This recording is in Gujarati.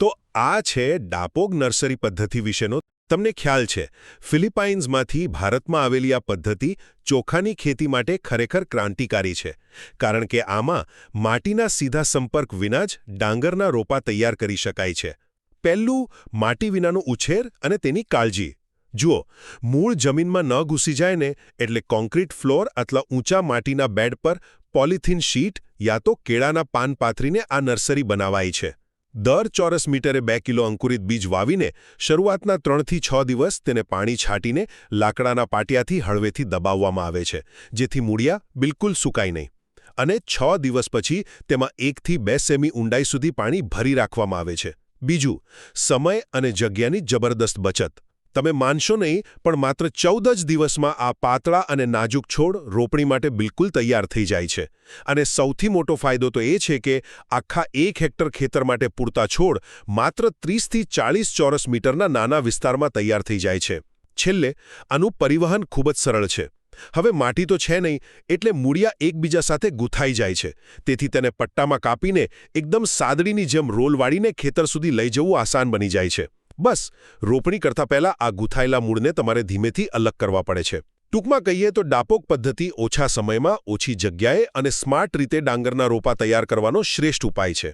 તો આ છે ડાપોગ નર્સરી પદ્ધતિ વિશેનો તમને ખ્યાલ છે ફિલિપાઇન્સમાંથી ભારતમાં આવેલી આ પદ્ધતિ ચોખાની ખેતી માટે ખરેખર ક્રાંતિકારી છે કારણ કે આમાં માટીના સીધા સંપર્ક વિના જ ડાંગરના રોપા તૈયાર કરી શકાય છે પહેલું માટી વિનાનો ઉછેર અને તેની કાળજી જુઓ મૂળ જમીનમાં ન ઘૂસી જાય ને એટલે કોન્ક્રીટ ફ્લોર અથવા ઊંચા માટીના બેડ પર પોલિથીન શીટ યા તો કેળાના પાન પાથરીને આ નર્સરી બનાવાઈ છે દર ચોરસ મીટરે 2 કિલો અંકુરિત બીજ વાવીને શરૂઆતના 3 થી 6 દિવસ તેને પાણી છાંટીને લાકડાના પાટિયાથી હળવેથી દબાવવામાં આવે છે જેથી મૂળિયા બિલકુલ સુકાય નહીં અને 6 દિવસ પછી તેમાં 1 થી 2 સેમી ઊંડાઈ સુધી પાણી ભરી રાખવામાં આવે છે બીજું સમય અને જગ્યાની જબરદસ્ત બચત તમે માનશો નહીં પણ માત્ર 14 જ દિવસમાં આ પાતળા અને નાજુક છોડ રોપણી માટે બિલકુલ તૈયાર થઈ જાય છે અને સૌથી મોટો ફાયદો તો એ છે કે આખા 1 હેક્ટર ખેતર માટે પૂરતા છોડ માત્ર 30 થી 40 ચોરસ મીટરના નાના વિસ્તારમાં તૈયાર થઈ જાય છે છેલ્લે આનું પરિવહન ખૂબ જ સરળ છે હવે માટી તો છે નહીં એટલે મૂળિયા એકબીજા સાથે ગૂંથાઈ જાય છે તેથી તેને પટ્ટામાં કાપીને એકદમ સાદડીની જેમ રોલ વાળીને ખેતર સુધી લઈ જવું આસાન બની જાય છે બસ રોપણી કરતા પહેલા આ ગૂંથાયેલા મૂળને તમારે ધીમેથી અલગ કરવા પડે છે ટૂંકમાં કહીએ તો ડાપોગ પદ્ધતિ ઓછા સમયમાં ઓછી જગ્યાએ અને સ્માર્ટ રીતે ડાંગરના રોપા તૈયાર કરવાનો શ્રેષ્ઠ ઉપાય છે